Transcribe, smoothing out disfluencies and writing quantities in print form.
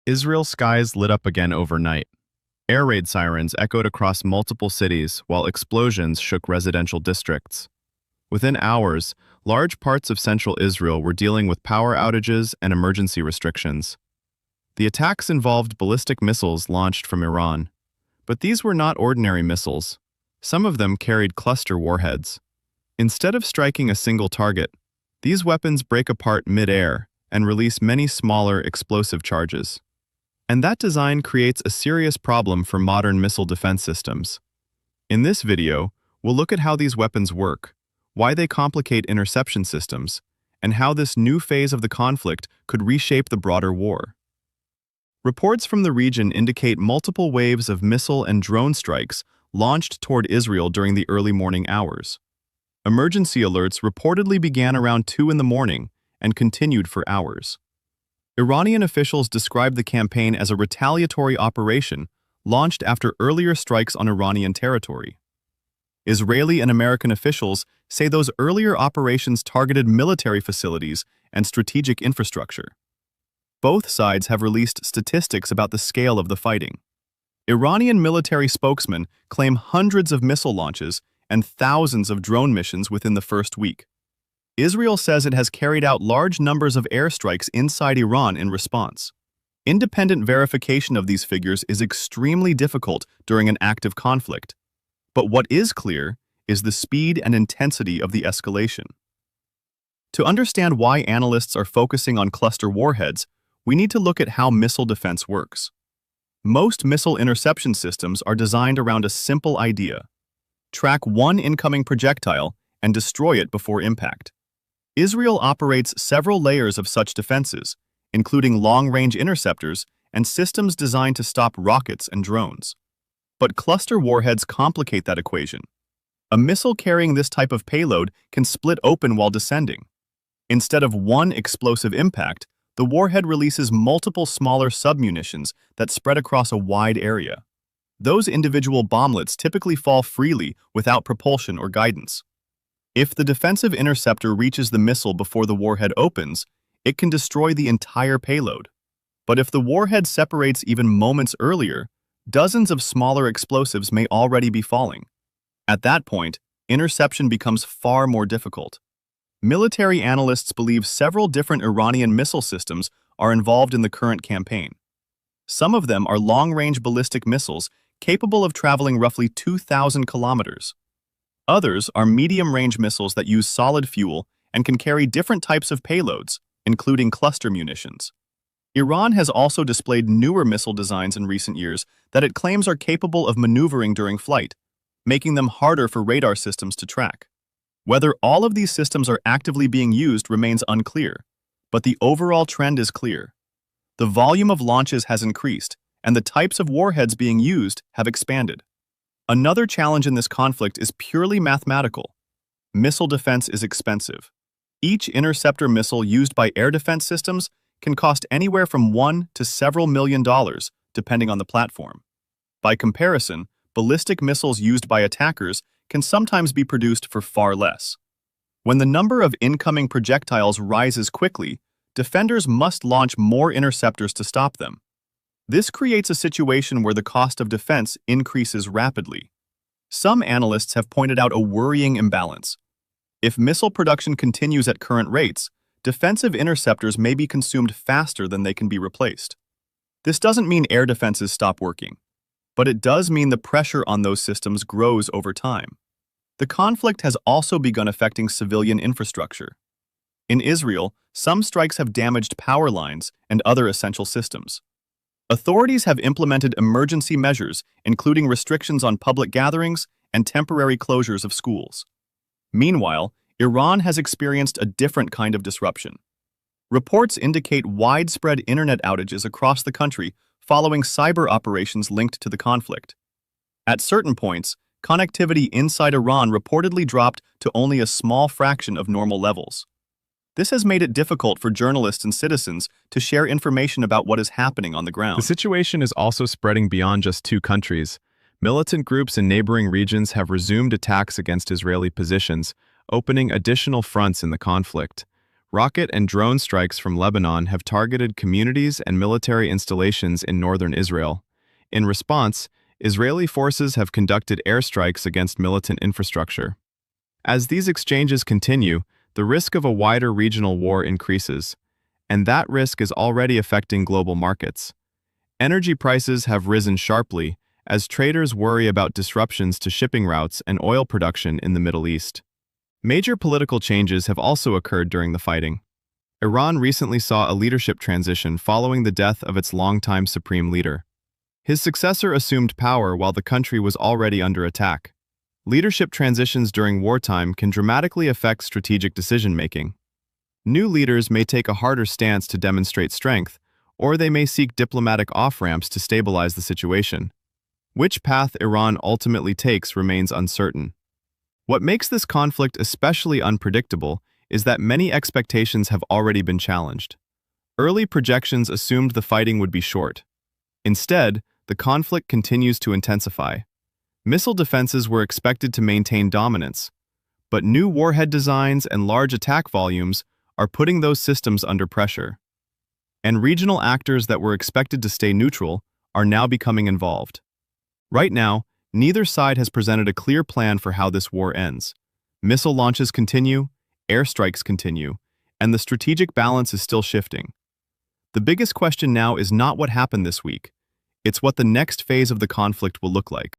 Israel's skies lit up again overnight. Air raid sirens echoed across multiple cities while explosions shook residential districts. Within hours, large parts of central Israel were dealing with power outages and emergency restrictions. The attacks involved ballistic missiles launched from Iran. But these were not ordinary missiles. Some of them carried cluster warheads. Instead of striking a single target, these weapons break apart mid-air and release many smaller explosive charges. And that design creates a serious problem for modern missile defense systems. In this video, we'll look at how these weapons work, why they complicate interception systems, and how this new phase of the conflict could reshape the broader war. Reports from the region indicate multiple waves of missile and drone strikes launched toward Israel during the early morning hours. Emergency alerts reportedly began around 2 in the morning and continued for hours. Iranian officials described the campaign as a retaliatory operation launched after earlier strikes on Iranian territory. Israeli and American officials say those earlier operations targeted military facilities and strategic infrastructure. Both sides have released statistics about the scale of the fighting. Iranian military spokesmen claim hundreds of missile launches and thousands of drone missions within the first week. Israel says it has carried out large numbers of airstrikes inside Iran in response. Independent verification of these figures is extremely difficult during an active conflict. But what is clear is the speed and intensity of the escalation. To understand why analysts are focusing on cluster warheads, we need to look at how missile defense works. Most missile interception systems are designed around a simple idea: track one incoming projectile and destroy it before impact. Israel operates several layers of such defenses, including long-range interceptors and systems designed to stop rockets and drones. But cluster warheads complicate that equation. A missile carrying this type of payload can split open while descending. Instead of one explosive impact, the warhead releases multiple smaller submunitions that spread across a wide area. Those individual bomblets typically fall freely without propulsion or guidance. If the defensive interceptor reaches the missile before the warhead opens, it can destroy the entire payload. But if the warhead separates even moments earlier, dozens of smaller explosives may already be falling. At that point, interception becomes far more difficult. Military analysts believe several different Iranian missile systems are involved in the current campaign. Some of them are long-range ballistic missiles capable of traveling roughly 2,000 kilometers. Others are medium-range missiles that use solid fuel and can carry different types of payloads, including cluster munitions. Iran has also displayed newer missile designs in recent years that it claims are capable of maneuvering during flight, making them harder for radar systems to track. Whether all of these systems are actively being used remains unclear, but the overall trend is clear. The volume of launches has increased, and the types of warheads being used have expanded. Another challenge in this conflict is purely mathematical. Missile defense is expensive. Each interceptor missile used by air defense systems can cost anywhere from $1 to several million, depending on the platform. By comparison, ballistic missiles used by attackers can sometimes be produced for far less. When the number of incoming projectiles rises quickly, defenders must launch more interceptors to stop them. This creates a situation where the cost of defense increases rapidly. Some analysts have pointed out a worrying imbalance. If missile production continues at current rates, defensive interceptors may be consumed faster than they can be replaced. This doesn't mean air defenses stop working, but it does mean the pressure on those systems grows over time. The conflict has also begun affecting civilian infrastructure. In Israel, some strikes have damaged power lines and other essential systems. Authorities have implemented emergency measures, including restrictions on public gatherings and temporary closures of schools. Meanwhile, Iran has experienced a different kind of disruption. Reports indicate widespread internet outages across the country following cyber operations linked to the conflict. At certain points, connectivity inside Iran reportedly dropped to only a small fraction of normal levels. This has made it difficult for journalists and citizens to share information about what is happening on the ground. The situation is also spreading beyond just two countries. Militant groups in neighboring regions have resumed attacks against Israeli positions, opening additional fronts in the conflict. Rocket and drone strikes from Lebanon have targeted communities and military installations in northern Israel. In response, Israeli forces have conducted airstrikes against militant infrastructure. As these exchanges continue, the risk of a wider regional war increases, and that risk is already affecting global markets. Energy prices have risen sharply as traders worry about disruptions to shipping routes and oil production in the Middle East. Major political changes have also occurred during the fighting. Iran recently saw a leadership transition following the death of its longtime supreme leader. His successor assumed power while the country was already under attack. Leadership transitions during wartime can dramatically affect strategic decision-making. New leaders may take a harder stance to demonstrate strength, or they may seek diplomatic off-ramps to stabilize the situation. Which path Iran ultimately takes remains uncertain. What makes this conflict especially unpredictable is that many expectations have already been challenged. Early projections assumed the fighting would be short. Instead, the conflict continues to intensify. Missile defenses were expected to maintain dominance, but new warhead designs and large attack volumes are putting those systems under pressure. And regional actors that were expected to stay neutral are now becoming involved. Right now, neither side has presented a clear plan for how this war ends. Missile launches continue, airstrikes continue, and the strategic balance is still shifting. The biggest question now is not what happened this week. It's what the next phase of the conflict will look like.